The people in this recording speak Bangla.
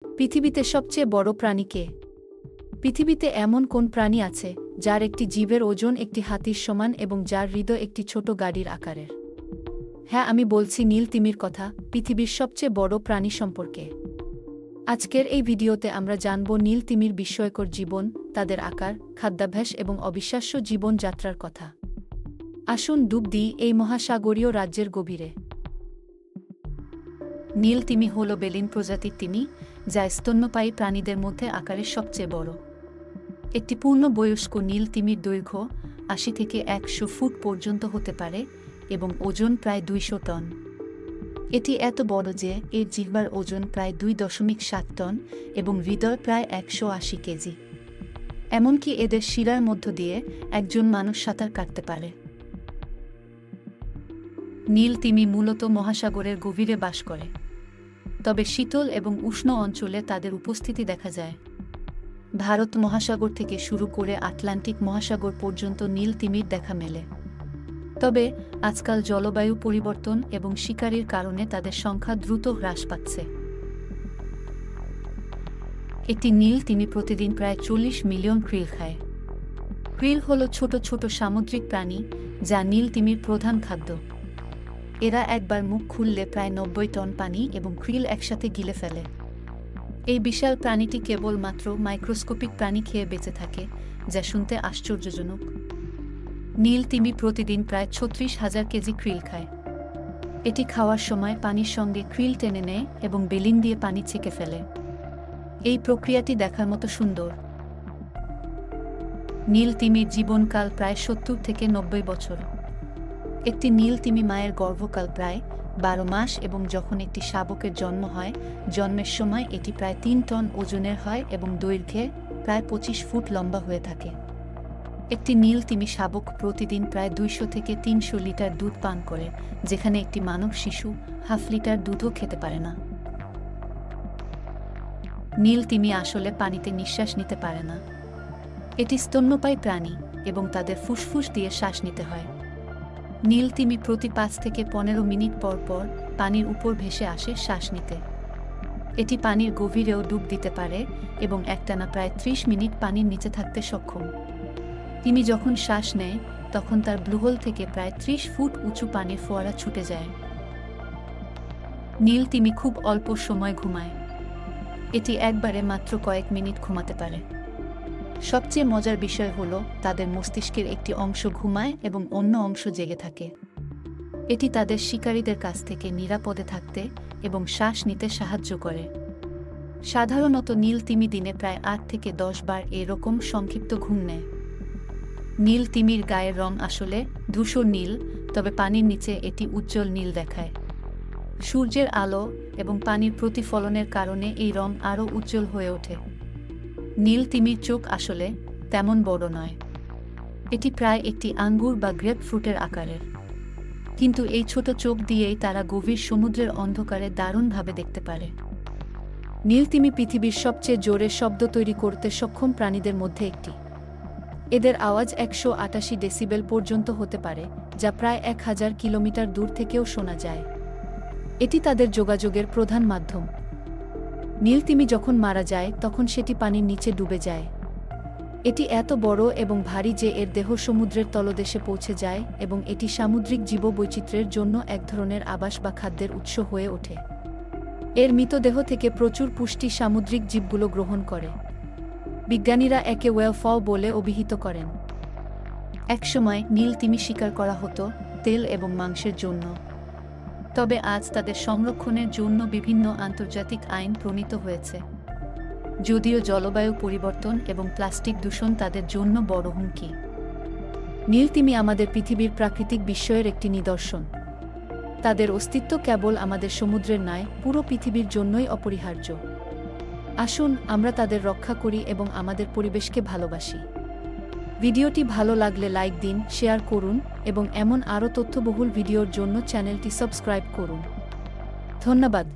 পৃথিবীতে সবচেয়ে বড় প্রাণী কে? পৃথিবীতে এমন কোন প্রাণী আছে যার একটি জীবের ওজন একটি হাতির সমান এবং যার হৃদয় একটি ছোট গাড়ির আকারের? হ্যাঁ, আমি বলছি নীল তিমির কথা, পৃথিবীর সবচেয়ে বড় প্রাণী সম্পর্কে। আজকের এই ভিডিওতে আমরা জানব নীল তিমির বিস্ময়কর জীবন, তাদের আকার, খাদ্যাভ্যাস এবং অবিশ্বাস্য জীবনযাত্রার কথা। আসুন ডুব দিই এই মহাসাগরীয় রাজ্যের গভীরে। নীল তিমি হল বেলিন প্রজাতির তিমি, যা স্তন্যপায়ী প্রাণীদের মধ্যে আকারে সবচেয়ে বড়। একটি পূর্ণবয়স্ক নীল তিমির দৈর্ঘ্য ৮০ থেকে ১০০ ফুট পর্যন্ত হতে পারে এবং ওজন প্রায় ২০০ টন। এটি এত বড় যে এর জিহ্বার ওজন প্রায় ২.৭ টন এবং হৃদয় প্রায় ১৮০ কেজি। এমনকি এদের শিরার মধ্য দিয়ে একজন মানুষ সাঁতার কাটতে পারে। নীল তিমি মূলত মহাসাগরের গভীরে বাস করে, তবে শীতল এবং উষ্ণ অঞ্চলে তাদের উপস্থিতি দেখা যায়। ভারত মহাসাগর থেকে শুরু করে আটলান্টিক মহাসাগর পর্যন্ত নীল তিমির দেখা মেলে। তবে আজকাল জলবায়ু পরিবর্তন এবং শিকারির কারণে তাদের সংখ্যা দ্রুত হ্রাস পাচ্ছে। একটি নীল তিমি প্রতিদিন প্রায় ৪০ মিলিয়ন krill খায়। krill হল ছোট ছোট সামুদ্রিক প্রাণী যা নীল তিমির প্রধান খাদ্য। এরা একবার মুখ খুললে প্রায় ৯০ টন পানি এবং krill একসাথে গিলে ফেলে। এই বিশাল প্রাণীটি কেবলমাত্র মাইক্রোস্কোপিক প্রাণী খেয়ে বেঁচে থাকে, যা শুনতে আশ্চর্যজনক। নীল তিমি প্রতিদিন প্রায় ৩৬,০০০ কেজি krill খায়। এটি খাওয়ার সময় পানির সঙ্গে krill টেনে নেয় এবং বেলিন দিয়ে পানি ছেঁকে ফেলে। এই প্রক্রিয়াটি দেখার মতো সুন্দর। নীল তিমির জীবনকাল প্রায় ৭০ থেকে ৯০ বছর। একটি নীল তিমি মায়ের গর্ভকাল প্রায় ১২ মাস এবং যখন একটি শাবকের জন্ম হয়, জন্মের সময় এটি প্রায় ৩ টন ওজনের হয় এবং দৈর্ঘ্যে প্রায় ২৫ ফুট লম্বা হয়ে থাকে। একটি নীল তিমি শাবক প্রতিদিন প্রায় ২০০ থেকে ৩০০ লিটার দুধ পান করে, যেখানে একটি মানব শিশু হাফ লিটার দুধও খেতে পারে না। নীল তিমি আসলে পানিতে নিঃশ্বাস নিতে পারে না। এটি স্তন্যপায়ী প্রাণী এবং তাদের ফুসফুস দিয়ে শ্বাস নিতে হয়। নীল তিমি প্রতি ৫ থেকে ১৫ মিনিট পর পর পানির উপর ভেসে আসে শ্বাস নিতে। এটি পানির গভীরেও ডুব দিতে পারে এবং একটানা প্রায় ৩০ মিনিট পানির নিচে থাকতে সক্ষম। তিমি যখন শ্বাস নেয় তখন তার ব্লুহোল থেকে প্রায় ৩০ ফুট উঁচু পানির ফোয়ারা ছুটে যায়। নীল তিমি খুব অল্প সময় ঘুমায়। এটি একবারে মাত্র কয়েক মিনিট ঘুমাতে পারে। সবচেয়ে মজার বিষয় হল তাদের মস্তিষ্কের একটি অংশ ঘুমায় এবং অন্য অংশ জেগে থাকে। এটি তাদের শিকারীদের কাছ থেকে নিরাপদে থাকতে এবং শ্বাস নিতে সাহায্য করে। সাধারণত নীল তিমি দিনে প্রায় ৮ থেকে ১০ বার এরকম সংক্ষিপ্ত ঘুম নেয়। নীল তিমির গায়ের রং আসলে ধূসর নীল, তবে পানির নিচে এটি উজ্জ্বল নীল দেখায়। সূর্যের আলো এবং পানির প্রতিফলনের কারণে এই রং আরও উজ্জ্বল হয়ে ওঠে। নীল তিমির চোখ আসলে তেমন বড় নয়। এটি প্রায় একটি আঙ্গুর বা গ্রেপ ফ্রুটের আকারের। কিন্তু এই ছোট চোখ দিয়েই তারা গভীর সমুদ্রের অন্ধকারে দারুণভাবে দেখতে পারে। নীল তিমি পৃথিবীর সবচেয়ে জোরে শব্দ তৈরি করতে সক্ষম প্রাণীদের মধ্যে একটি। এদের আওয়াজ ১৮৮ ডেসিবেল পর্যন্ত হতে পারে, যা প্রায় ১০০০ কিলোমিটার দূর থেকেও শোনা যায়। এটি তাদের যোগাযোগের প্রধান মাধ্যম। নীল তিমি যখন মারা যায় তখন সেটি পানির নিচে ডুবে যায়। এটি এত বড় এবং ভারী যে এর দেহ সমুদ্রের তলদেশে পৌঁছে যায় এবং এটি সামুদ্রিক জীববৈচিত্র্যের জন্য এক ধরনের আবাস বা খাদ্যের উৎস হয়ে ওঠে। এর মৃতদেহ থেকে প্রচুর পুষ্টি সামুদ্রিক জীবগুলো গ্রহণ করে। বিজ্ঞানীরা একে ওয়েল ফল বলে অভিহিত করেন। একসময় নীল তিমি শিকার করা হতো তেল এবং মাংসের জন্য। তবে আজ তাদের সংরক্ষণের জন্য বিভিন্ন আন্তর্জাতিক আইন প্রণীত হয়েছে। যদিও জলবায়ু পরিবর্তন এবং প্লাস্টিক দূষণ তাদের জন্য বড় হুমকি। নীল তিমি আমাদের পৃথিবীর প্রাকৃতিক বিস্ময়ের একটি নিদর্শন। তাদের অস্তিত্ব কেবল আমাদের সমুদ্রের নয়, পুরো পৃথিবীর জন্যই অপরিহার্য। আসুন আমরা তাদের রক্ষা করি এবং আমাদের পরিবেশকে ভালোবাসি। ভিডিওটি ভালো লাগলে লাইক দিন, শেয়ার করুন এবং এমন আরও তথ্যবহুল ভিডিওর জন্য চ্যানেলটি সাবস্ক্রাইব করুন। ধন্যবাদ।